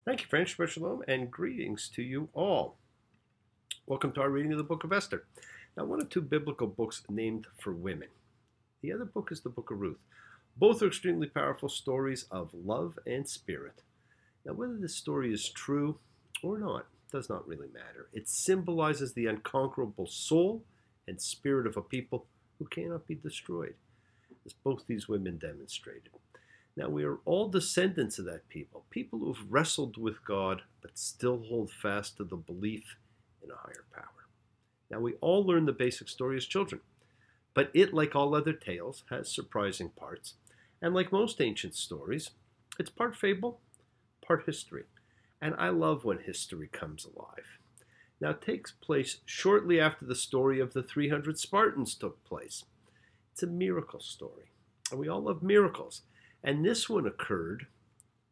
Thank you, French Shalom, and greetings to you all. Welcome to our reading of the book of Esther. Now, one of two biblical books named for women. The other book is the book of Ruth. Both are extremely powerful stories of love and spirit. Now, whether this story is true or not does not really matter. It symbolizes the unconquerable soul and spirit of a people who cannot be destroyed, as both these women demonstrated. Now, we are all descendants of that people, people who have wrestled with God but still hold fast to the belief in a higher power. Now, we all learn the basic story as children, but it, like all other tales, has surprising parts. And like most ancient stories, it's part fable, part history. And I love when history comes alive. Now, it takes place shortly after the story of the 300 Spartans took place. It's a miracle story, and we all love miracles. And this one occurred,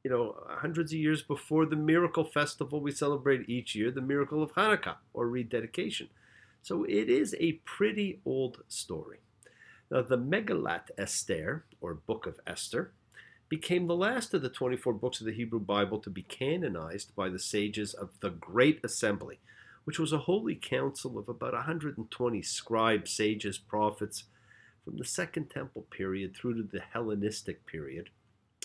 hundreds of years before the miracle festival we celebrate each year, the miracle of Hanukkah, or rededication. So it is a pretty old story. Now, the megillah Esther, or Book of Esther, became the last of the 24 books of the Hebrew Bible to be canonized by the sages of the Great Assembly, which was a holy council of about 120 scribes, sages, prophets, from the Second Temple period through to the Hellenistic period,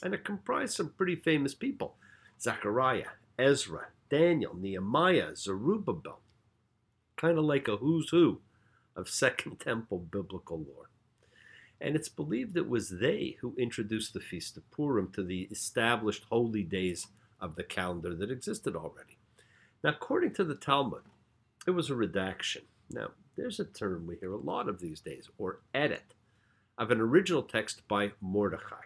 and it comprised some pretty famous people: Zechariah, Ezra, Daniel, Nehemiah, Zerubbabel, kind of like a who's who of Second Temple biblical lore. And it's believed it was they who introduced the Feast of Purim to the established holy days of the calendar that existed already. Now, according to the Talmud, it was a redaction. Now, there's a term we hear a lot of these days, or edit, of an original text by Mordechai.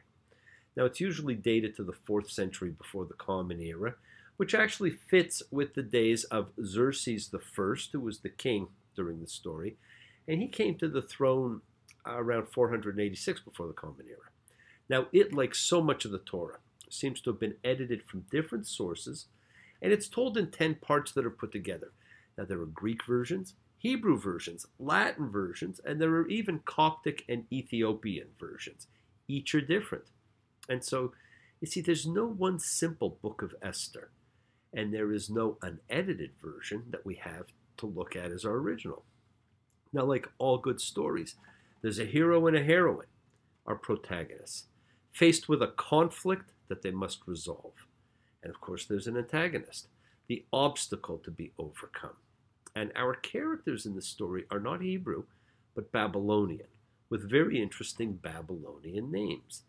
Now, it's usually dated to the 4th century before the Common Era, which actually fits with the days of Xerxes I, who was the king during the story, and he came to the throne around 486 before the Common Era. Now, it, like so much of the Torah, seems to have been edited from different sources, and it's told in 10 parts that are put together. Now, there are Greek versions, Hebrew versions, Latin versions, and there are even Coptic and Ethiopian versions. Each are different. And so, you see, there's no one simple book of Esther, and there is no unedited version that we have to look at as our original. Now, like all good stories, there's a hero and a heroine, our protagonists, faced with a conflict that they must resolve. And of course, there's an antagonist, the obstacle to be overcome. And our characters in the story are not Hebrew, but Babylonian, with very interesting Babylonian names.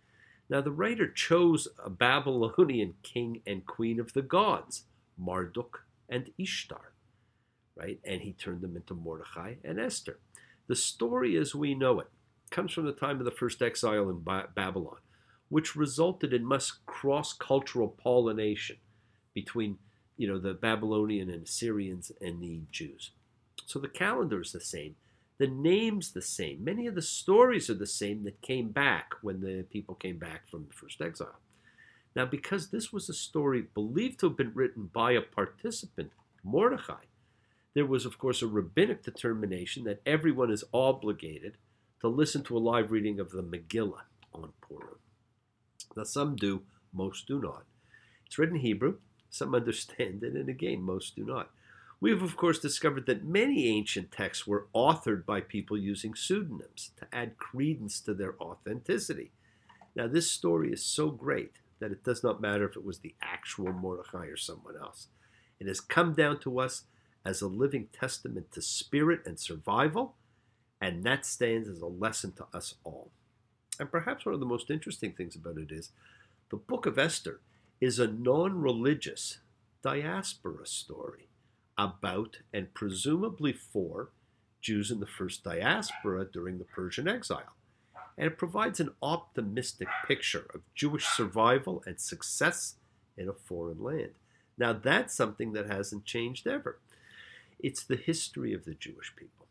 Now, the writer chose a Babylonian king and queen of the gods, Marduk and Ishtar, right? And he turned them into Mordechai and Esther. The story as we know it comes from the time of the first exile in Babylon, which resulted in much cross-cultural pollination between the Babylonian and Assyrians and the Jews. So the calendar is the same. The name's the same. Many of the stories are the same that came back when the people came back from the first exile. Now, because this was a story believed to have been written by a participant, Mordechai, there was, of course, a rabbinic determination that everyone is obligated to listen to a live reading of the megillah on Purim. Now, some do, most do not. It's written in Hebrew. Some understand it, and again, most do not. We have, of course, discovered that many ancient texts were authored by people using pseudonyms to add credence to their authenticity. Now, this story is so great that it does not matter if it was the actual Mordechai or someone else. It has come down to us as a living testament to spirit and survival, and that stands as a lesson to us all. And perhaps one of the most interesting things about it is the book of Esther is a non-religious diaspora story about and presumably for Jews in the first diaspora during the Persian exile. And it provides an optimistic picture of Jewish survival and success in a foreign land. Now, that's something that hasn't changed ever. It's the history of the Jewish people.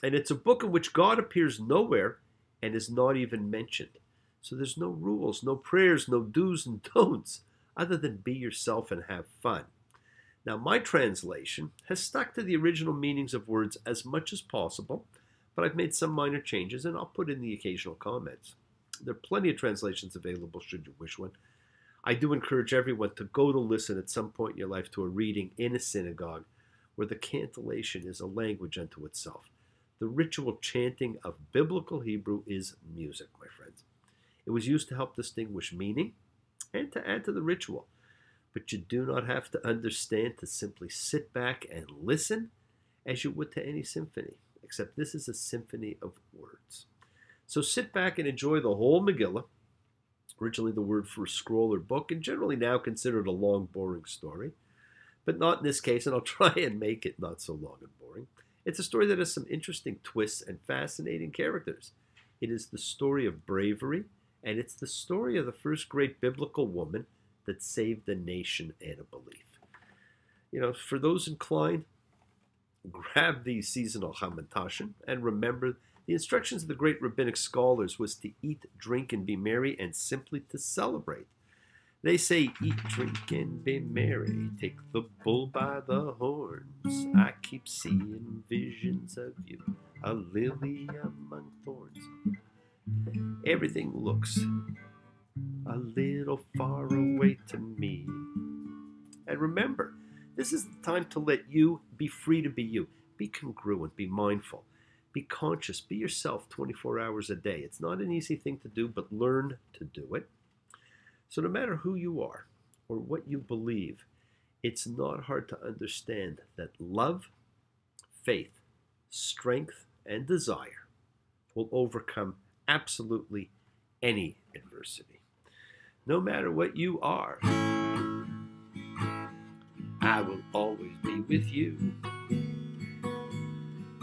And it's a book in which God appears nowhere and is not even mentioned. So there's no rules, no prayers, no do's and don'ts, other than be yourself and have fun. Now, my translation has stuck to the original meanings of words as much as possible, but I've made some minor changes, and I'll put in the occasional comments. There are plenty of translations available should you wish one. I do encourage everyone to go to listen at some point in your life to a reading in a synagogue where the cantillation is a language unto itself. The ritual chanting of biblical Hebrew is music, my friends. It was used to help distinguish meaning and to add to the ritual. But you do not have to understand to simply sit back and listen as you would to any symphony, except this is a symphony of words. So sit back and enjoy the whole Megillah, originally the word for a scroll or book, and generally now considered a long, boring story. But not in this case, and I'll try and make it not so long and boring. It's a story that has some interesting twists and fascinating characters. It is the story of bravery, and it's the story of the first great biblical woman that saved a nation and a belief. For those inclined, grab the seasonal Hamantashen and remember the instructions of the great rabbinic scholars was to eat, drink, and be merry, and simply to celebrate. They say, eat, drink, and be merry. Take the bull by the horns. I keep seeing visions of you, a lily among thorns. Everything looks a little far away to me. And remember, this is the time to let you be free to be you. Be congruent, be mindful, be conscious, be yourself 24 hours a day. It's not an easy thing to do, but learn to do it. So no matter who you are or what you believe, it's not hard to understand that love, faith, strength, and desire will overcome absolutely any adversity. No matter what you are, I will always be with you.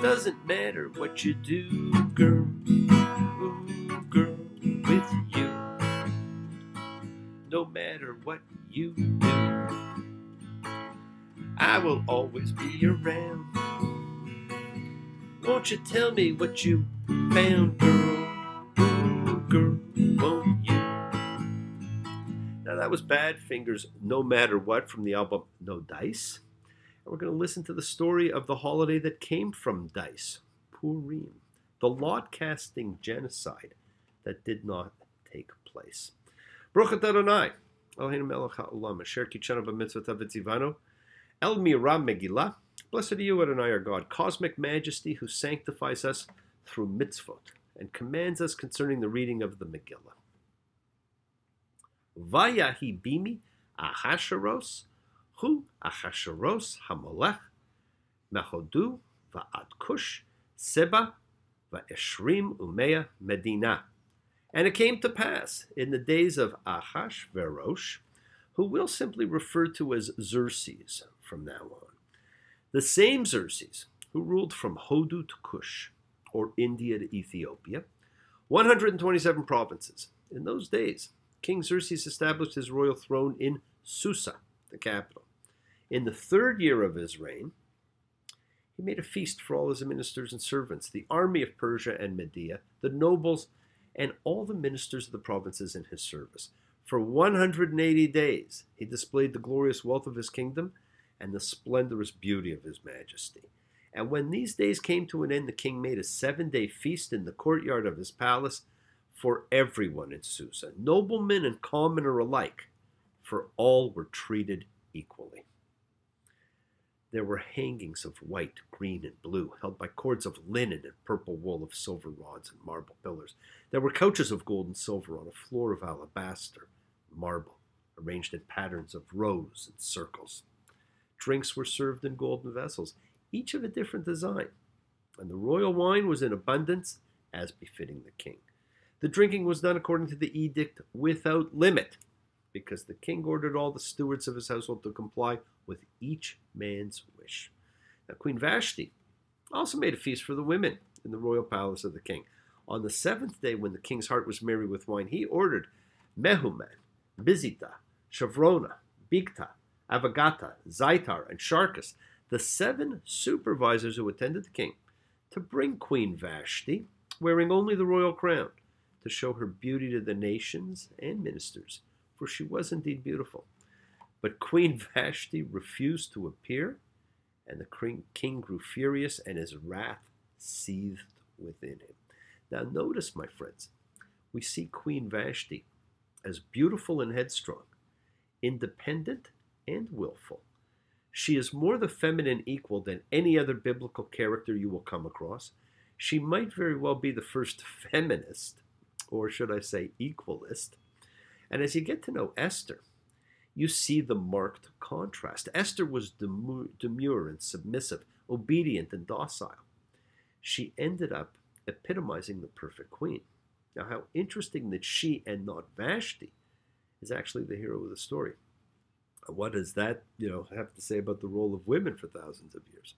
Doesn't matter what you do, girl, ooh, girl, with you. No matter what you do, I will always be around. Won't you tell me what you found, girl? Ooh, girl, won't you? Now that was Badfinger's No Matter What from the album No Dice. And we're going to listen to the story of the holiday that came from Dice, Purim, the lot-casting genocide that did not take place. Baruch Adonai, Eloheinu melech haolam, asher kitshanu b'mitzvotav v'tzivanu, el mira megillah. Blessed are you, Adonai, our God, cosmic majesty, who sanctifies us through mitzvot and commands us concerning the reading of the Megillah. Vayahi bimi Ahasharos, hu Ahasharos hamolech, mechodu va'ad kush, seba va'eshrim umeya medina. And it came to pass in the days of Ahashverosh, who we'll simply refer to as Xerxes from now on. The same Xerxes who ruled from Hodu to Kush, or India to Ethiopia, 127 provinces. In those days, King Xerxes established his royal throne in Susa, the capital. In the 3rd year of his reign, he made a feast for all his ministers and servants, the army of Persia and Media, the nobles, and all the ministers of the provinces in his service. For 180 days, he displayed the glorious wealth of his kingdom and the splendorous beauty of his majesty. And when these days came to an end, the king made a 7-day feast in the courtyard of his palace for everyone in Susa, noblemen and commoner alike, for all were treated equally. There were hangings of white, green, and blue, held by cords of linen and purple wool of silver rods and marble pillars. There were couches of gold and silver on a floor of alabaster, marble, arranged in patterns of rows and circles. Drinks were served in golden vessels, each of a different design, and the royal wine was in abundance, as befitting the king. The drinking was done according to the edict without limit, because the king ordered all the stewards of his household to comply with each man's wish. Now, Queen Vashti also made a feast for the women in the royal palace of the king. On the 7th day, when the king's heart was merry with wine, he ordered Mehuman, Bizita, Shavrona, Bigta, Avagata, Zaitar, and Sharkas, the 7 supervisors who attended the king, to bring Queen Vashti, wearing only the royal crown, to show her beauty to the nations and ministers, for she was indeed beautiful. But Queen Vashti refused to appear, and the king grew furious, and his wrath seethed within him. Now notice, my friends, we see Queen Vashti as beautiful and headstrong, independent, and willful. She is more the feminine equal than any other biblical character you will come across. She might very well be the first feminist, or should I say equalist. And as you get to know Esther, you see the marked contrast. Esther was demure and submissive, obedient and docile. She ended up epitomizing the perfect queen. Now, how interesting that she and not Vashti is actually the hero of the story. What does that, have to say about the role of women for thousands of years?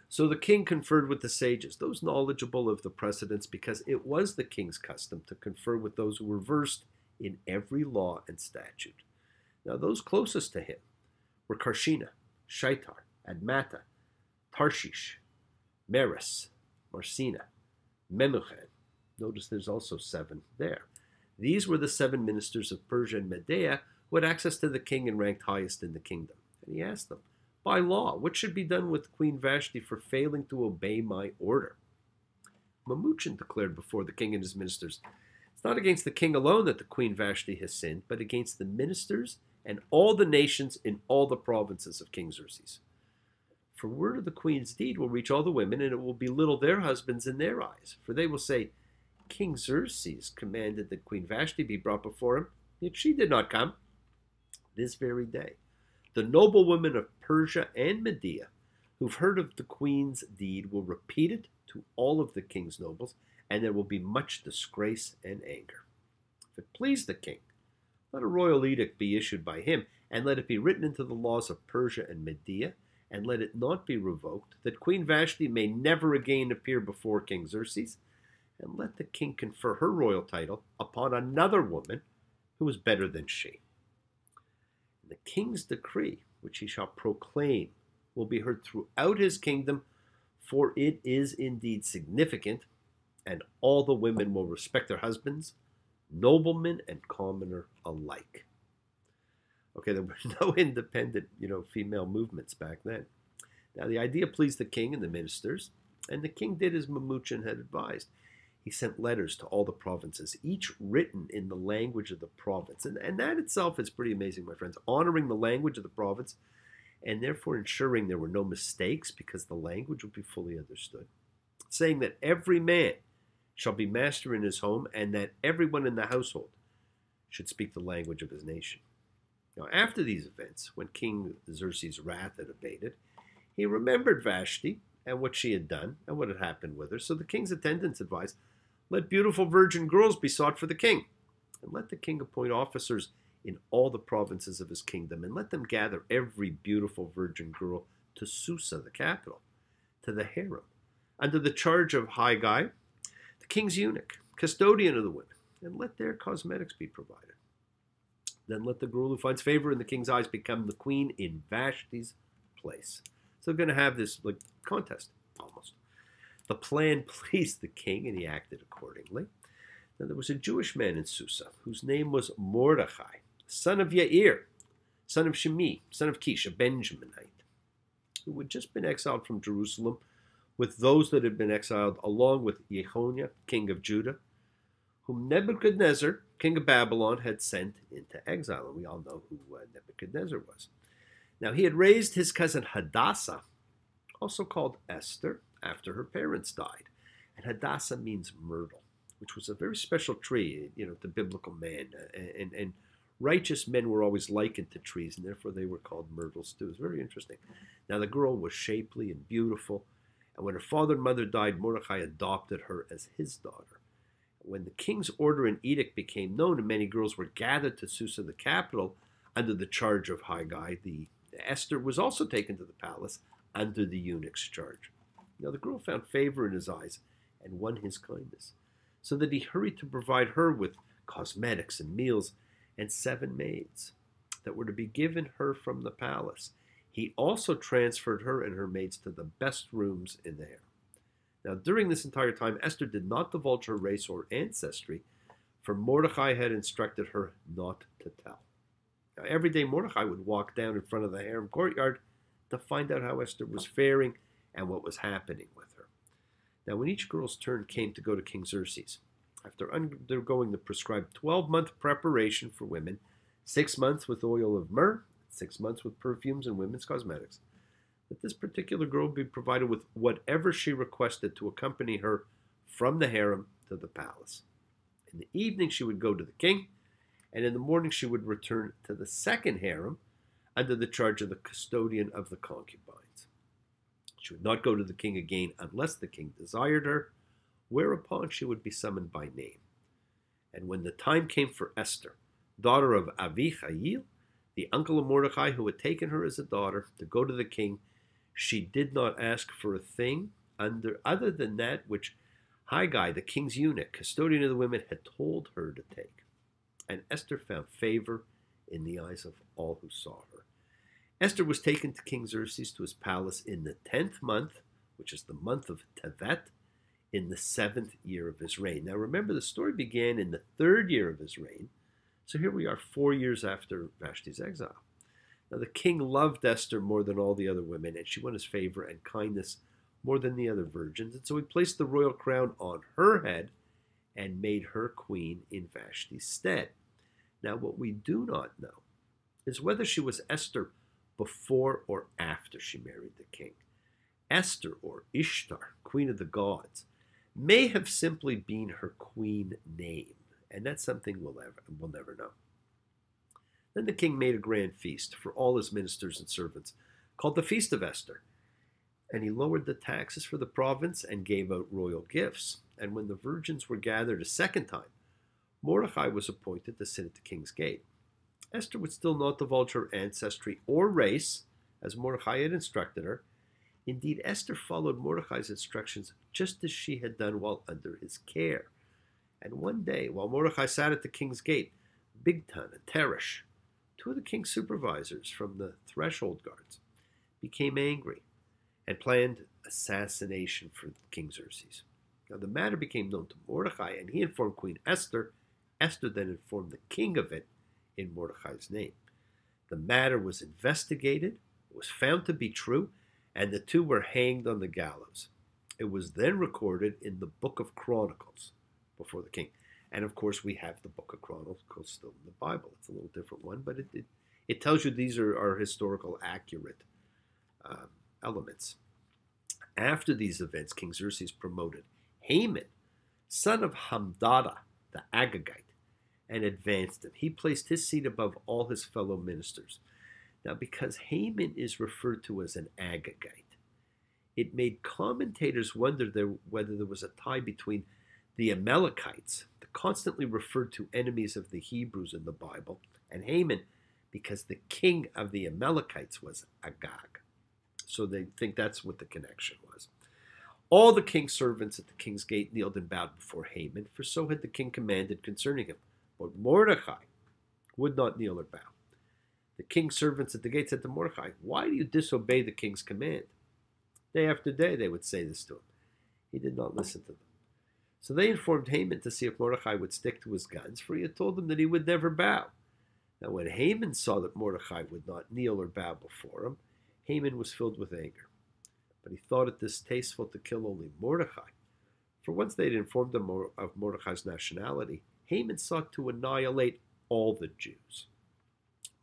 So the king conferred with the sages, those knowledgeable of the precedents, because it was the king's custom to confer with those who were versed in every law and statute. Now, those closest to him were Karshina, Shaitar, Admata, Tarshish, Meres, Marcina, Memucan. Notice there's also 7 there. These were the 7 ministers of Persia and Media who had access to the king and ranked highest in the kingdom. And he asked them, by law, what should be done with Queen Vashti for failing to obey my order? Memucan declared before the king and his ministers, it's not against the king alone that the Queen Vashti has sinned, but against the ministers and all the nations in all the provinces of King Xerxes. For word of the queen's deed will reach all the women, and it will belittle their husbands in their eyes. For they will say, King Xerxes commanded that Queen Vashti be brought before him, yet she did not come. This very day, the noblewomen of Persia and Media, who've heard of the queen's deed, will repeat it to all of the king's nobles, and there will be much disgrace and anger. If it please the king, let a royal edict be issued by him, and let it be written into the laws of Persia and Media, and let it not be revoked, that Queen Vashti may never again appear before King Xerxes, and let the king confer her royal title upon another woman who is better than she. The king's decree, which he shall proclaim, will be heard throughout his kingdom, for it is indeed significant, and all the women will respect their husbands, noblemen and commoner alike. Okay, there were no independent, female movements back then. Now, the idea pleased the king and the ministers, and the king did as Memucan had advised. He sent letters to all the provinces, each written in the language of the province. And that itself is pretty amazing, my friends, honoring the language of the province and therefore ensuring there were no mistakes because the language would be fully understood. Saying that every man shall be master in his home and that everyone in the household should speak the language of his nation. Now, after these events, when King Xerxes' wrath had abated, he remembered Vashti and what she had done and what had happened with her. So the king's attendants advised, let beautiful virgin girls be sought for the king, and let the king appoint officers in all the provinces of his kingdom, and let them gather every beautiful virgin girl to Susa, the capital, to the harem, under the charge of Haggai, the king's eunuch, custodian of the women, and let their cosmetics be provided. Then let the girl who finds favor in the king's eyes become the queen in Vashti's place. So they're going to have this contest, almost. The plan pleased the king, and he acted accordingly. Now, there was a Jewish man in Susa whose name was Mordechai, son of Yair, son of Shimi, son of Kish, a Benjaminite, who had just been exiled from Jerusalem with those that had been exiled, along with Jeconiah, king of Judah, whom Nebuchadnezzar, king of Babylon, had sent into exile. And we all know who Nebuchadnezzar was. Now, he had raised his cousin Hadassah, also called Esther, after her parents died. And Hadassah means myrtle, which was a very special tree, to biblical man. And righteous men were always likened to trees, and therefore they were called myrtles too. It's very interesting. Now, the girl was shapely and beautiful, and when her father and mother died, Mordecai adopted her as his daughter. When the king's order and edict became known, and many girls were gathered to Susa, the capital, under the charge of Haggai, Esther was also taken to the palace under the eunuch's charge. Now, the girl found favor in his eyes and won his kindness, so that he hurried to provide her with cosmetics and meals and 7 maids that were to be given her from the palace. He also transferred her and her maids to the best rooms in the harem. Now, during this entire time, Esther did not divulge her race or ancestry, for Mordecai had instructed her not to tell. Now, every day Mordecai would walk down in front of the harem courtyard to find out how Esther was faring and what was happening with her. Now, when each girl's turn came to go to King Xerxes, after undergoing the prescribed 12-month preparation for women, 6 months with oil of myrrh, 6 months with perfumes and women's cosmetics. That this particular girl be provided with whatever she requested to accompany her from the harem to the palace. In the evening she would go to the king, and in the morning she would return to the second harem under the charge of the custodian of the concubines. She would not go to the king again unless the king desired her, whereupon she would be summoned by name. And when the time came for Esther, daughter of Avihail, the uncle of Mordecai, who had taken her as a daughter, to go to the king, she did not ask for a thing other than that which Haggai, the king's eunuch, custodian of the women, had told her to take. And Esther found favor in the eyes of all who saw her. Esther was taken to King Xerxes to his palace in the 10th month, which is the month of Tevet, in the 7th year of his reign. Now remember, the story began in the 3rd year of his reign, so here we are 4 years after Vashti's exile. Now the king loved Esther more than all the other women, and she won his favor and kindness more than the other virgins, and so he placed the royal crown on her head and made her queen in Vashti's stead. Now what we do not know is whether she was Esther before or after she married the king. Esther, or Ishtar, queen of the gods, may have simply been her queen name, and that's something we'll never know. Then the king made a grand feast for all his ministers and servants, called the Feast of Esther, and he lowered the taxes for the province and gave out royal gifts. And when the virgins were gathered a second time, Mordecai was appointed to sit at the king's gate. Esther would still not divulge her ancestry or race, as Mordecai had instructed her. Indeed, Esther followed Mordecai's instructions just as she had done while under his care. And one day, while Mordecai sat at the king's gate, Bigtan and Teresh, two of the king's supervisors from the threshold guards, became angry and planned assassination for King Xerxes. Now the matter became known to Mordecai, and he informed Queen Esther. Esther then informed the king of it in Mordecai's name. The matter was investigated, it was found to be true, and the two were hanged on the gallows. It was then recorded in the Book of Chronicles before the king. And of course, we have the Book of Chronicles still in the Bible. It's a little different one, but it tells you these are historical accurate elements. After these events, King Xerxes promoted Haman, son of Hamdata, the Agagite, and advanced him. He placed his seat above all his fellow ministers. Now, because Haman is referred to as an Agagite, it made commentators wonder whether there was a tie between the Amalekites, the constantly referred to enemies of the Hebrews in the Bible, and Haman, because the king of the Amalekites was Agag. So they think that's what the connection was. All the king's servants at the king's gate kneeled and bowed before Haman, for so had the king commanded concerning him. But Mordecai would not kneel or bow. The king's servants at the gate said to Mordecai, "Why do you disobey the king's command?" Day after day they would say this to him. He did not listen to them. So they informed Haman to see if Mordecai would stick to his guns, for he had told them that he would never bow. Now when Haman saw that Mordecai would not kneel or bow before him, Haman was filled with anger. But he thought it distasteful to kill only Mordecai. For once they had informed him of Mordecai's nationality, Haman sought to annihilate all the Jews,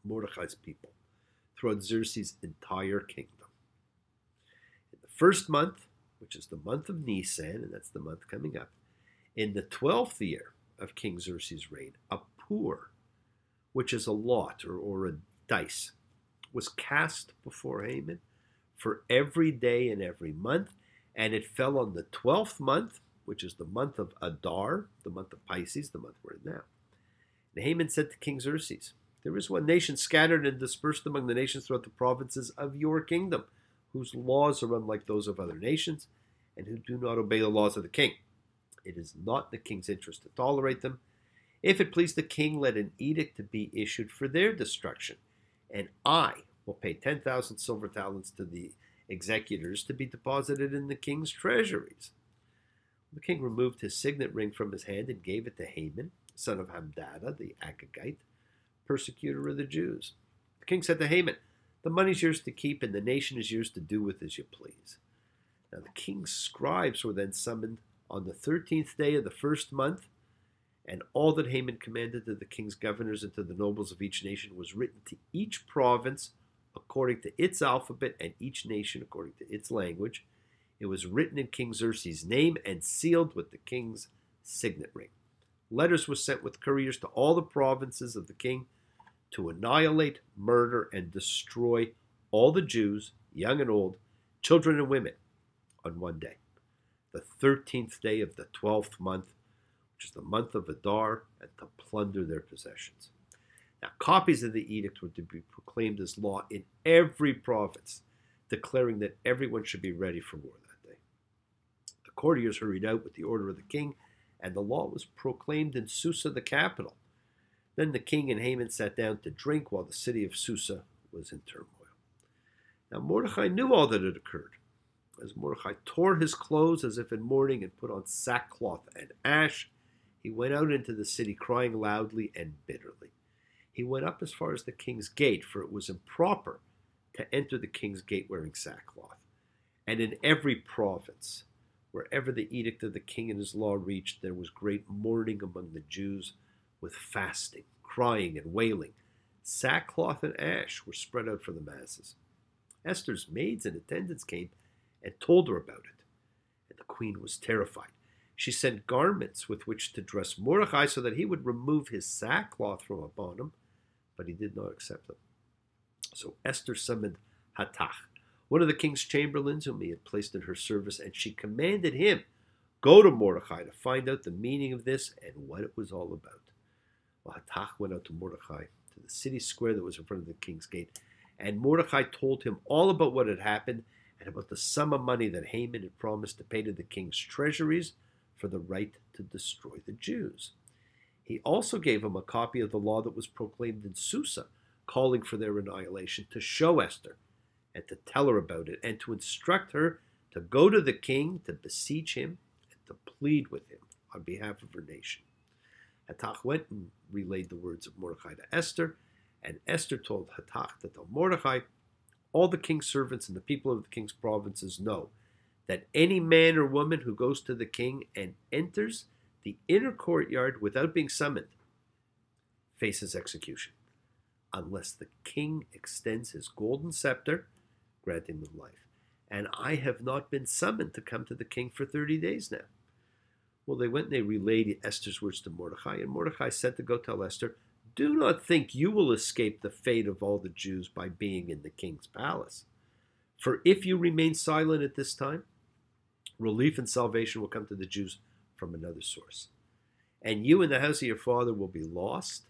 Mordecai's people, throughout Xerxes' entire kingdom. In the first month, which is the month of Nisan, and that's the month coming up, in the 12th year of King Xerxes' reign, a pur, which is a lot or a dice, was cast before Haman for every day and every month, and it fell on the 12th month, which is the month of Adar, the month of Pisces, the month we're in now. And Haman said to King Xerxes, "There is one nation scattered and dispersed among the nations throughout the provinces of your kingdom, whose laws are unlike those of other nations, and who do not obey the laws of the king. It is not the king's interest to tolerate them. If it please the king, let an edict to be issued for their destruction, and I will pay 10,000 silver talents to the executors to be deposited in the king's treasuries." The king removed his signet ring from his hand and gave it to Haman, son of Hamdata, the Agagite, persecutor of the Jews. The king said to Haman, "The money is yours to keep, and the nation is yours to do with as you please." Now the king's scribes were then summoned on the 13th day of the first month, And all that Haman commanded to the king's governors and to the nobles of each nation was written to each province according to its alphabet and each nation according to its language. It was written in King Xerxes' name and sealed with the king's signet ring. Letters were sent with couriers to all the provinces of the king to annihilate, murder, and destroy all the Jews, young and old, children and women, on one day, the 13th day of the 12th month, which is the month of Adar, and to plunder their possessions. Now, copies of the edict were to be proclaimed as law in every province, declaring that everyone should be ready for war that day. The courtiers hurried out with the order of the king, and the law was proclaimed in Susa, the capital. Then the king and Haman sat down to drink while the city of Susa was in turmoil. Now Mordecai knew all that had occurred. As Mordecai tore his clothes as if in mourning and put on sackcloth and ash, he went out into the city crying loudly and bitterly. He went up as far as the king's gate, for it was improper to enter the king's gate wearing sackcloth. And in every province, wherever the edict of the king and his law reached, there was great mourning among the Jews, with fasting, crying, and wailing. Sackcloth and ash were spread out for the masses. Esther's maids and attendants came and told her about it, and the queen was terrified. She sent garments with which to dress Mordecai so that he would remove his sackcloth from upon him, but he did not accept them. So Esther summoned Hathach, one of the king's chamberlains whom he had placed in her service, and she commanded him, go to Mordecai to find out the meaning of this and what it was all about. Well, Hathach went out to Mordecai to the city square that was in front of the king's gate, and Mordecai told him all about what had happened and about the sum of money that Haman had promised to pay to the king's treasuries for the right to destroy the Jews. He also gave him a copy of the law that was proclaimed in Susa, calling for their annihilation, to show Esther and to tell her about it, and to instruct her to go to the king, to beseech him, and to plead with him on behalf of her nation. Hathach went and relayed the words of Mordecai to Esther, and Esther told Hathach to tell Mordecai, all the king's servants and the people of the king's provinces know that any man or woman who goes to the king and enters the inner courtyard without being summoned faces execution, unless the king extends his golden scepter, granting them life. And I have not been summoned to come to the king for 30 days now. Well, they went and they relayed Esther's words to Mordecai, and Mordecai said to go tell Esther, do not think you will escape the fate of all the Jews by being in the king's palace. For if you remain silent at this time, relief and salvation will come to the Jews from another source. And you and the house of your father will be lost,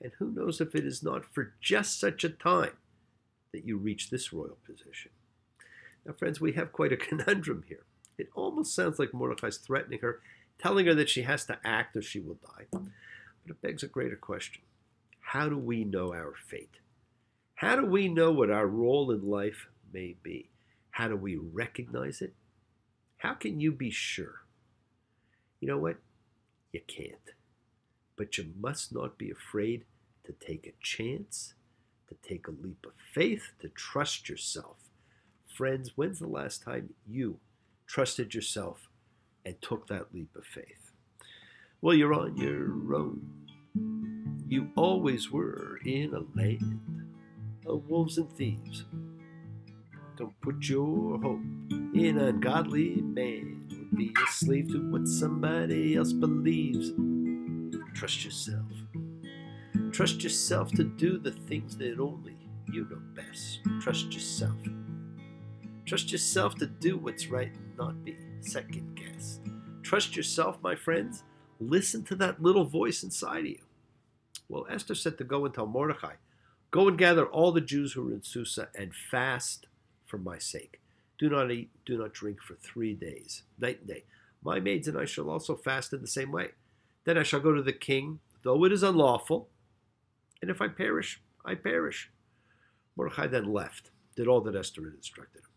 and who knows if it is not for just such a time that you reach this royal position. Now, friends, we have quite a conundrum here. It almost sounds like Mordecai's threatening her, telling her that she has to act or she will die. But it begs a greater question. How do we know our fate? How do we know what our role in life may be? How do we recognize it? How can you be sure? You know what? You can't. But you must not be afraid to take a chance, to take a leap of faith, to trust yourself. Friends, when's the last time you trusted yourself and took that leap of faith? Well, you're on your own. You always were in a land of wolves and thieves. Don't put your hope in a godly man who would be a slave to what somebody else believes. Trust yourself. Trust yourself to do the things that only you know best. Trust yourself. Trust yourself to do what's right and not be second guessed. Trust yourself, my friends. Listen to that little voice inside of you. Well, Esther said to go and tell Mordecai, go and gather all the Jews who are in Susa and fast for my sake. Do not eat, do not drink for 3 days, night and day. My maids and I shall also fast in the same way. Then I shall go to the king, though it is unlawful, and if I perish, I perish. Mordecai then left, did all that Esther had instructed him.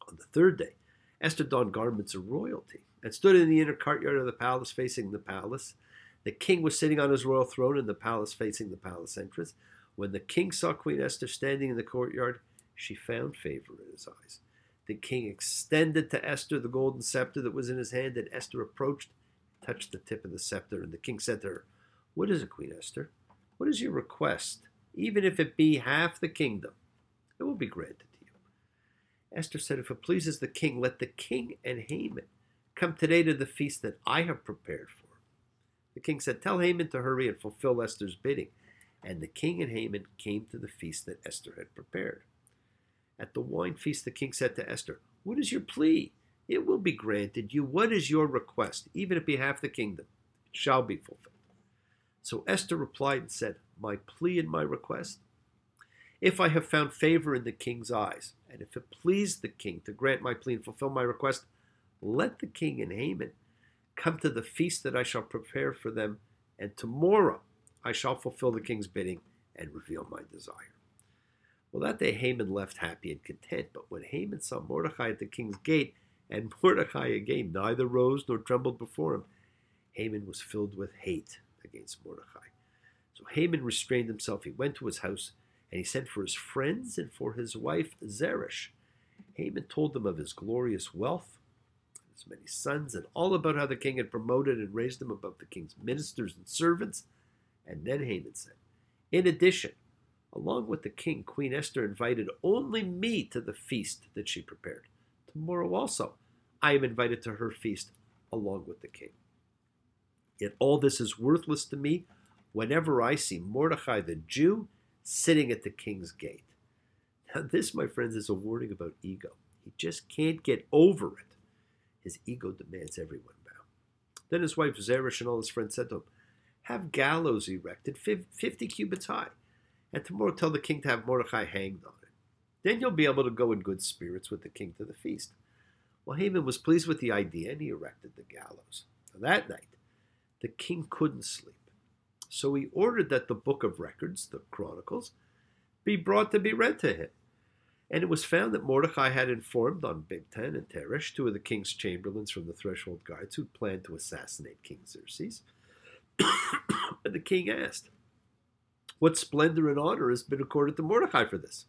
On the 3rd day, Esther donned garments of royalty and stood in the inner courtyard of the palace facing the palace. The king was sitting on his royal throne in the palace facing the palace entrance. When the king saw Queen Esther standing in the courtyard, she found favor in his eyes. The king extended to Esther the golden scepter that was in his hand, and Esther approached touched the tip of the scepter, and the king said to her, "What is it, Queen Esther? What is your request? Even if it be half the kingdom, it will be granted to you." Esther said, "If it pleases the king, let the king and Haman come today to the feast that I have prepared for him." The king said, "Tell Haman to hurry and fulfill Esther's bidding." And the king and Haman came to the feast that Esther had prepared. At the wine feast, the king said to Esther, "What is your plea? It will be granted you. What is your request? Even if it be half the kingdom, it shall be fulfilled." So Esther replied and said, "My plea and my request? If I have found favor in the king's eyes, and if it please the king to grant my plea and fulfill my request, let the king and Haman come to the feast that I shall prepare for them, and tomorrow I shall fulfill the king's bidding and reveal my desire." Well, that day Haman left happy and content, but when Haman saw Mordecai at the king's gate, and Mordecai again neither rose nor trembled before him, Haman was filled with hate against Mordecai. So Haman restrained himself. He went to his house, and he sent for his friends and for his wife Zeresh. Haman told them of his glorious wealth, his many sons, and all about how the king had promoted and raised them above the king's ministers and servants. And then Haman said, "In addition, along with the king, Queen Esther invited only me to the feast that she prepared. Tomorrow also I am invited to her feast along with the king. Yet all this is worthless to me whenever I see Mordecai the Jew sitting at the king's gate." Now this, my friends, is a warning about ego. He just can't get over it. His ego demands everyone bow. Then his wife Zeresh and all his friends said to him, "Have gallows erected 50 cubits high, and tomorrow tell the king to have Mordecai hanged on it. Then you'll be able to go in good spirits with the king to the feast." Well, Haman was pleased with the idea, and he erected the gallows. Now, that night, the king couldn't sleep. So he ordered that the book of records, the Chronicles, be brought to be read to him. And it was found that Mordecai had informed on Bigtan and Teresh, two of the king's chamberlains from the threshold guards who planned to assassinate King Xerxes. And the king asked, "What splendor and honor has been accorded to Mordecai for this?"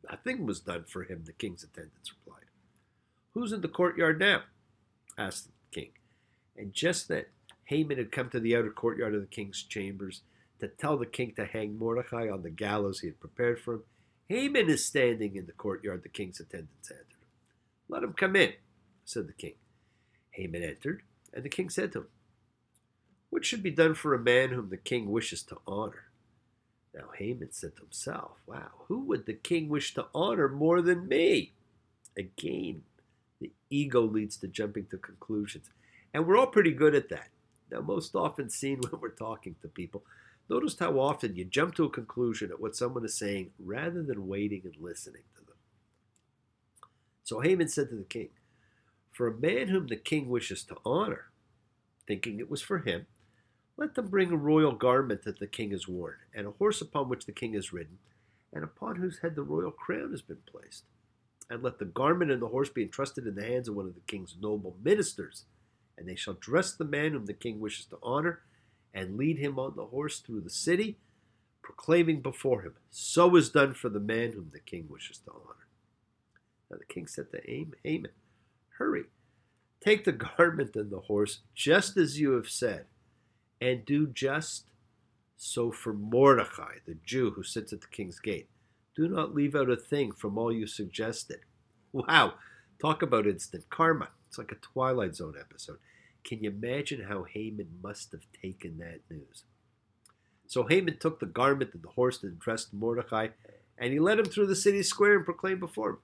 "Nothing was done for him," the king's attendants replied. "Who's in the courtyard now?" asked the king. And just then, Haman had come to the outer courtyard of the king's chambers to tell the king to hang Mordecai on the gallows he had prepared for him. "Haman is standing in the courtyard," the king's attendants answered. "Let him come in," said the king. Haman entered, and the king said to him, "What should be done for a man whom the king wishes to honor?" Now Haman said to himself, "Wow, who would the king wish to honor more than me?" Again, the ego leads to jumping to conclusions. And we're all pretty good at that. Now, most often seen when we're talking to people. Notice how often you jump to a conclusion at what someone is saying rather than waiting and listening to them. So Haman said to the king, "For a man whom the king wishes to honor," thinking it was for him, "let them bring a royal garment that the king has worn, and a horse upon which the king has ridden, and upon whose head the royal crown has been placed. And let the garment and the horse be entrusted in the hands of one of the king's noble ministers, and they shall dress the man whom the king wishes to honor, and lead him on the horse through the city, proclaiming before him, 'So is done for the man whom the king wishes to honor.'" Now the king said to Haman, "Hurry, take the garment and the horse, just as you have said, and do just so for Mordecai, the Jew who sits at the king's gate. Do not leave out a thing from all you suggested." Wow, talk about instant karma. It's like a Twilight Zone episode. Can you imagine how Haman must have taken that news? So Haman took the garment and the horse and dressed Mordecai, and he led him through the city square and proclaimed before him,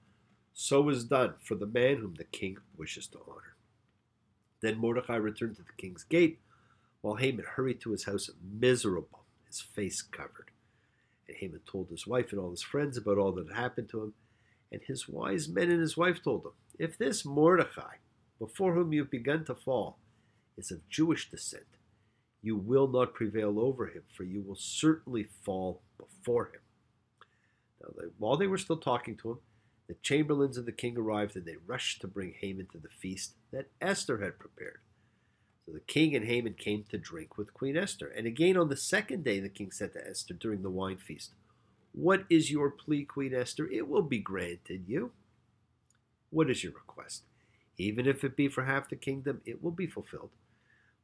"So is done for the man whom the king wishes to honor." Then Mordecai returned to the king's gate, while Haman hurried to his house miserable, his face covered. And Haman told his wife and all his friends about all that had happened to him. And his wise men and his wife told him, "If this Mordecai, before whom you have begun to fall, is of Jewish descent, you will not prevail over him, for you will certainly fall before him." Now, while they were still talking to him, the chamberlains of the king arrived, and they rushed to bring Haman to the feast that Esther had prepared. So the king and Haman came to drink with Queen Esther. And again on the second day the king said to Esther during the wine feast, "What is your plea, Queen Esther? It will be granted you." "What is your request? Even if it be for half the kingdom, it will be fulfilled."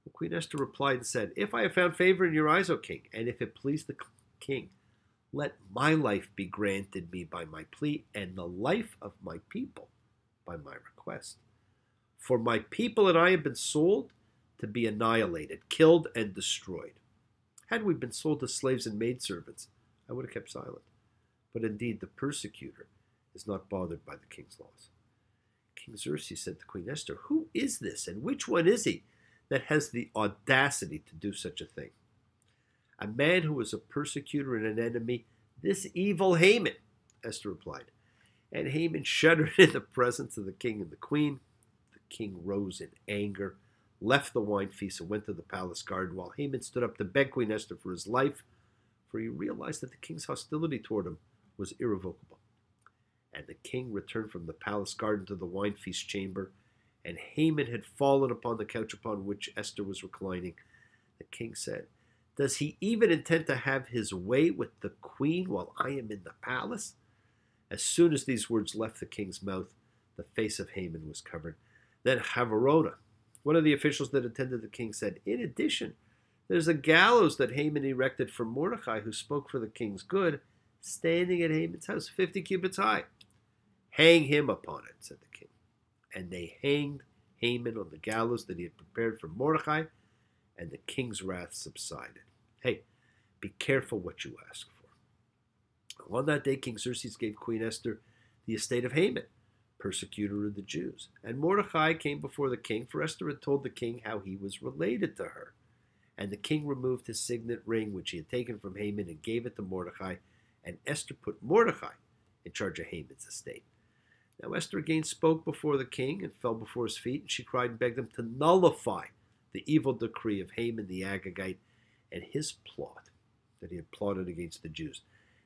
Queen Esther replied and said, "If I have found favor in your eyes, O king, and if it please the king, let my life be granted me by my plea, and the life of my people by my request. For my people and I have been sold to be annihilated, killed, and destroyed. Had we been sold as slaves and maidservants, I would have kept silent. But indeed, the persecutor is not bothered by the king's laws." King Xerxes said to Queen Esther, "Who is this, and which one is he that has the audacity to do such a thing?" "A man who is a persecutor and an enemy, this evil Haman," Esther replied. And Haman shuddered in the presence of the king and the queen. The king rose in anger, left the wine feast, and went to the palace garden, while Haman stood up to beg Queen Esther for his life, for he realized that the king's hostility toward him was irrevocable. And the king returned from the palace garden to the wine feast chamber, and Haman had fallen upon the couch upon which Esther was reclining. The king said, "Does he even intend to have his way with the queen while I am in the palace?" As soon as these words left the king's mouth, the face of Haman was covered. Then Havarona, one of the officials that attended the king, said, "In addition, there's a gallows that Haman erected for Mordecai, who spoke for the king's good, standing at Haman's house, 50 cubits high. Hang him upon it," said the king. And they hanged Haman on the gallows that he had prepared for Mordecai, and the king's wrath subsided. Hey, be careful what you ask for. On that day, King Xerxes gave Queen Esther the estate of Haman, persecutor of the Jews. And Mordecai came before the king, for Esther had told the king how he was related to her. And the king removed his signet ring, which he had taken from Haman, and gave it to Mordecai. And Esther put Mordecai in charge of Haman's estate. Now Esther again spoke before the king and fell before his feet, and she cried and begged him to nullify the evil decree of Haman the Agagite and his plot that he had plotted against the Jews.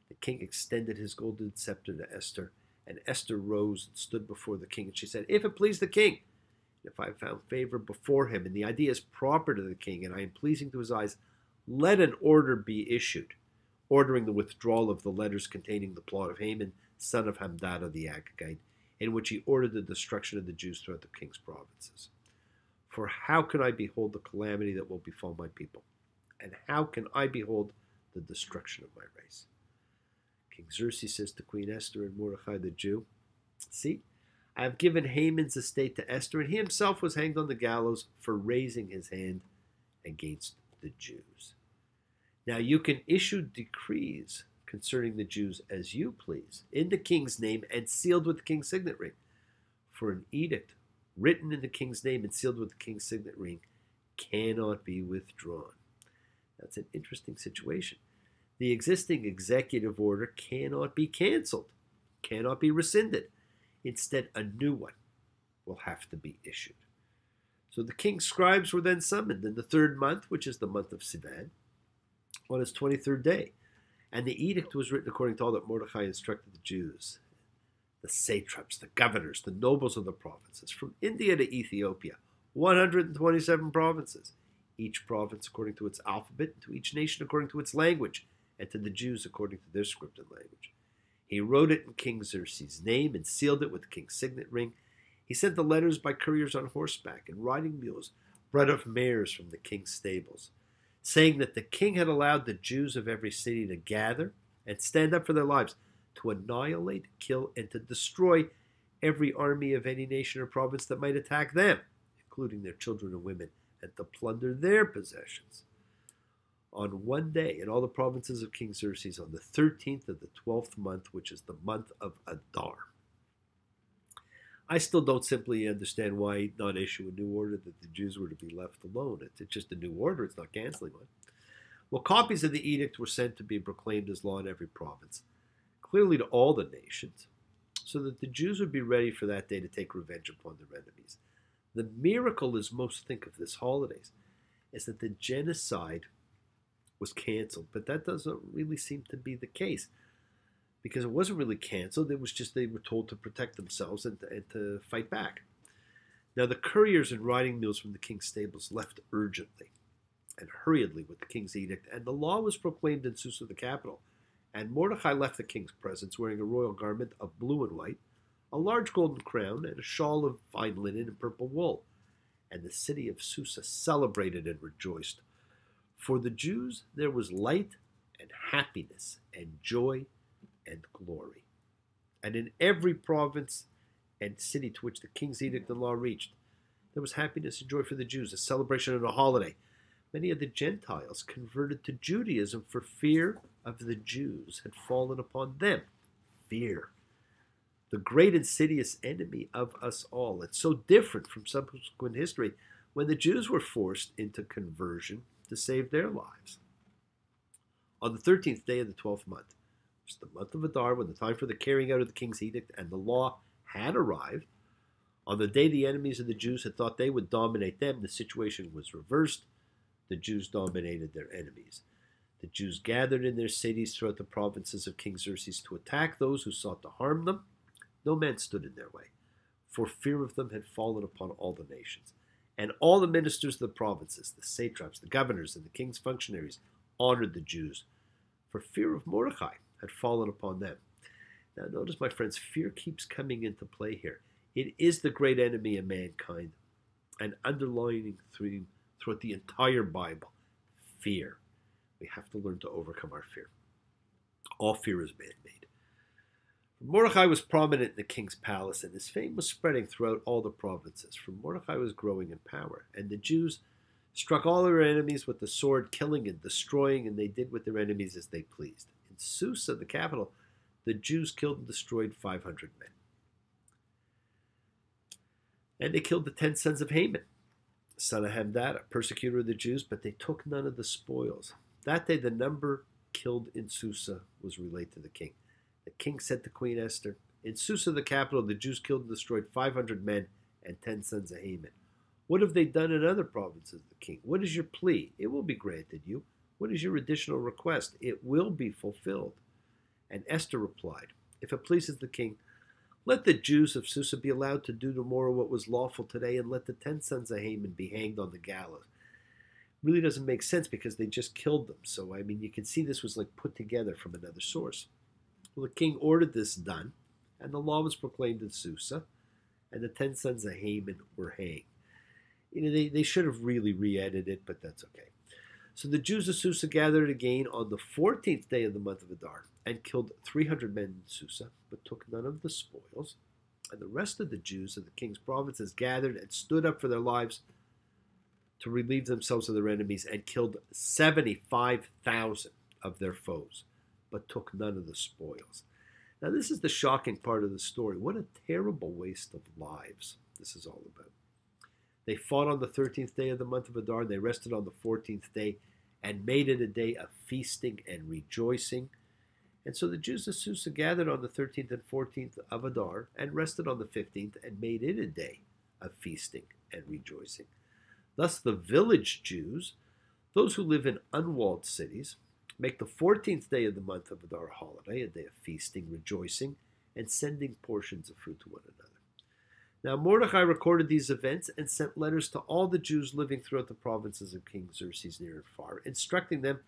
The king extended his golden scepter to Esther, and Esther rose and stood before the king, and she said, "If it please the king, if I have found favor before him, and the idea is proper to the king, and I am pleasing to his eyes, let an order be issued, ordering the withdrawal of the letters containing the plot of Haman, son of Hamdata the Agagite, in which he ordered the destruction of the Jews throughout the king's provinces. For how can I behold the calamity that will befall my people? And how can I behold the destruction of my race?" King Xerxes says to Queen Esther and Mordecai the Jew, "See, I have given Haman's estate to Esther, and he himself was hanged on the gallows for raising his hand against the Jews. Now you can issue decrees concerning the Jews as you please, in the king's name and sealed with the king's signet ring. For an edict written in the king's name and sealed with the king's signet ring cannot be withdrawn." That's an interesting situation. The existing executive order cannot be canceled, cannot be rescinded. Instead, a new one will have to be issued. So the king's scribes were then summoned in the 3rd month, which is the month of Sivan, on its 23rd day. And the edict was written according to all that Mordecai instructed the Jews, the satraps, the governors, the nobles of the provinces, from India to Ethiopia, 127 provinces, each province according to its alphabet, and to each nation according to its language, and to the Jews according to their script and language. He wrote it in King Xerxes' name and sealed it with the king's signet ring. He sent the letters by couriers on horseback and riding mules, bred of mares from the king's stables, saying that the king had allowed the Jews of every city to gather and stand up for their lives, to annihilate, kill, and to destroy every army of any nation or province that might attack them, including their children and women, and to plunder their possessions. On one day, in all the provinces of King Xerxes, on the 13th of the 12th month, which is the month of Adar. I still don't simply understand why not issue a new order that the Jews were to be left alone. It's just a new order. It's not canceling one. Well, copies of the edict were sent to be proclaimed as law in every province, clearly to all the nations, so that the Jews would be ready for that day to take revenge upon their enemies. The miracle, as most think of this holidays, is that the genocide was canceled, but that doesn't really seem to be the case, because it wasn't really canceled. It was just they were told to protect themselves and to fight back. Now the couriers and riding mules from the king's stables left urgently and hurriedly with the king's edict, and the law was proclaimed in Susa, the capital. And Mordecai left the king's presence wearing a royal garment of blue and white, a large golden crown, and a shawl of fine linen and purple wool. and the city of Susa celebrated and rejoiced. For the Jews there was light and happiness and joy and glory. And in every province and city to which the king's edict and law reached, there was happiness and joy for the Jews, a celebration and a holiday. Many of the Gentiles converted to Judaism for fear of the Jews had fallen upon them. Fear. The great insidious enemy of us all. It's so different from subsequent history when the Jews were forced into conversion to save their lives. On the 13th day of the 12th month, which is the month of Adar, when the time for the carrying out of the king's edict and the law had arrived, on the day the enemies of the Jews had thought they would dominate them, the situation was reversed. The Jews dominated their enemies. The Jews gathered in their cities throughout the provinces of King Xerxes to attack those who sought to harm them. No man stood in their way, for fear of them had fallen upon all the nations. And all the ministers of the provinces, the satraps, the governors, and the king's functionaries honored the Jews, for fear of Mordecai had fallen upon them. Now notice, my friends, fear keeps coming into play here. It is the great enemy of mankind, an underlining theme throughout the entire Bible. Fear. We have to learn to overcome our fear. All fear is man-made. Mordecai was prominent in the king's palace, and his fame was spreading throughout all the provinces, for Mordecai was growing in power. And the Jews struck all their enemies with the sword, killing and destroying, and they did with their enemies as they pleased. In Susa, the capital, the Jews killed and destroyed 500 men. And they killed the 10 sons of Haman, son of Hamdat, a persecutor of the Jews, but they took none of the spoils. That day the number killed in Susa was relayed to the king. The king said to Queen Esther, in Susa, the capital, the Jews killed and destroyed 500 men and 10 sons of Haman. What have they done in other provinces, the king? What is your plea? It will be granted you. What is your additional request? It will be fulfilled. And Esther replied, if it pleases the king, let the Jews of Susa be allowed to do tomorrow what was lawful today, and let the 10 sons of Haman be hanged on the gallows. Really doesn't make sense because they just killed them. So, you can see this was like put together from another source. Well, the king ordered this done, and the law was proclaimed in Susa, and the 10 sons of Haman were hanged. They should have really re-edited it, but that's okay. So the Jews of Susa gathered again on the 14th day of the month of Adar, and killed 300 men in Susa, but took none of the spoils. And the rest of the Jews of the king's provinces gathered and stood up for their lives to relieve themselves of their enemies, and killed 75,000 of their foes, but took none of the spoils. Now this is the shocking part of the story. What a terrible waste of lives this is all about. They fought on the 13th day of the month of Adar, and they rested on the 14th day, and made it a day of feasting and rejoicing. And so the Jews of Susa gathered on the 13th and 14th of Adar, and rested on the 15th, and made it a day of feasting and rejoicing. Thus the village Jews, those who live in unwalled cities, make the 14th day of the month of Adar a holiday, a day of feasting, rejoicing, and sending portions of food to one another. Now Mordecai recorded these events and sent letters to all the Jews living throughout the provinces of King Xerxes near and far, instructing them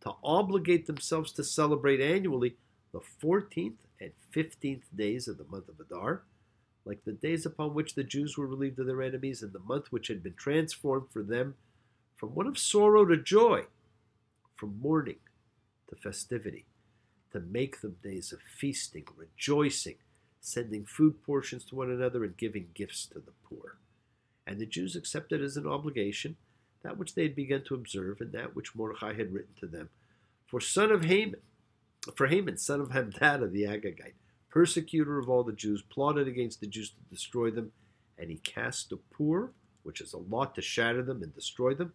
to obligate themselves to celebrate annually the 14th and 15th days of the month of Adar, like the days upon which the Jews were relieved of their enemies, and the month which had been transformed for them from one of sorrow to joy, from mourning to festivity, to make them days of feasting, rejoicing, sending food portions to one another, and giving gifts to the poor. And the Jews accepted as an obligation that which they had begun to observe, and that which Mordecai had written to them. For Haman, son of Hamdat the Agagite, persecutor of all the Jews, plotted against the Jews to destroy them, and he cast the poor, which is a lot, to shatter them and destroy them.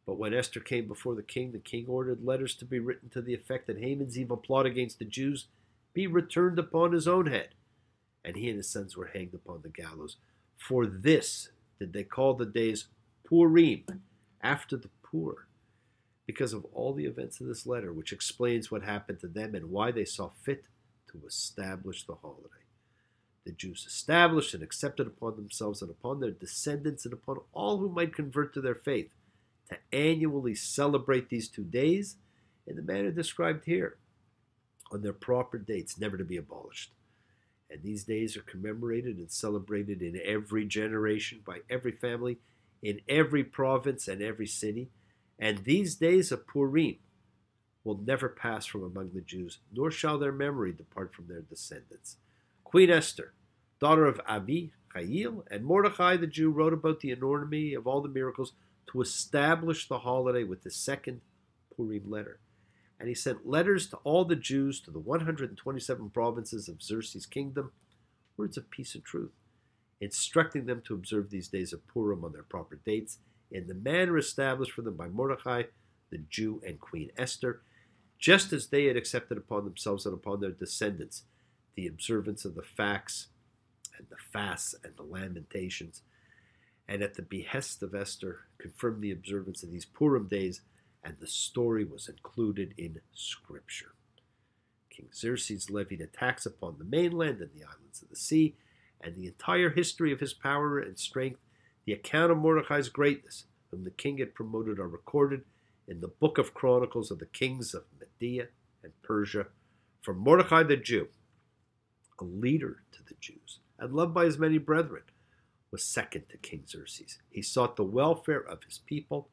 But when Esther came before the king ordered letters to be written to the effect that Haman's evil plot against the Jews be returned upon his own head, and he and his sons were hanged upon the gallows. For this did they call the days Purim, after the poor, because of all the events of this letter, which explains what happened to them and why they saw fit to establish the holiday. The Jews established and accepted upon themselves and upon their descendants and upon all who might convert to their faith to annually celebrate these 2 days in the manner described here, on their proper dates, never to be abolished. And these days are commemorated and celebrated in every generation by every family in every province and every city. And these days of Purim will never pass from among the Jews, nor shall their memory depart from their descendants. Queen Esther, daughter of Abihail, and Mordecai the Jew wrote about the enormity of all the miracles to establish the holiday with the second Purim letter. And he sent letters to all the Jews to the 127 provinces of Xerxes' kingdom, words of peace and truth, instructing them to observe these days of Purim on their proper dates in the manner established for them by Mordecai, the Jew, and Queen Esther, just as they had accepted upon themselves and upon their descendants the observance of the facts and the fasts and the lamentations, and at the behest of Esther confirmed the observance of these Purim days, and the story was included in Scripture. King Xerxes levied a tax upon the mainland and the islands of the sea, and the entire history of his power and strength, the account of Mordecai's greatness, whom the king had promoted, are recorded in the book of Chronicles of the kings of Media and Persia. For Mordecai the Jew, a leader to the Jews, and loved by his many brethren, was second to King Xerxes. He sought the welfare of his people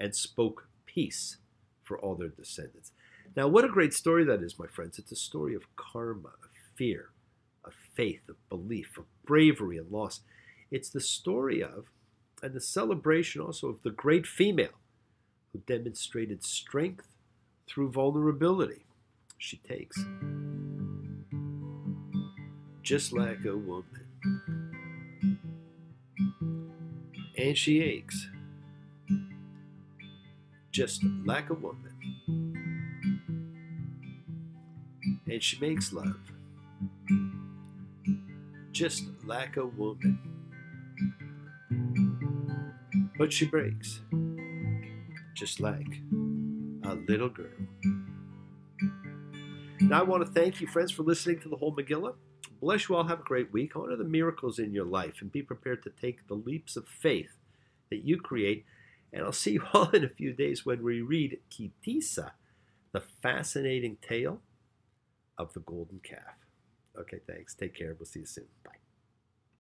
and spoke peace for all their descendants. Now, what a great story that is, my friends. It's a story of karma, of fear, of faith, of belief, of bravery and loss. It's the story of, and the celebration also of, the great female who demonstrated strength through vulnerability. She takes, just like a woman, and she aches, just like a woman, and she makes love, just like a woman, but she breaks, just like a little girl. Now I want to thank you, friends, for listening to the whole Megillah. Bless you all. Have a great week. Honor the miracles in your life and be prepared to take the leaps of faith that you create. And I'll see you all in a few days when we read Kitisa, the fascinating tale of the golden calf. Okay, thanks. Take care. We'll see you soon. Bye.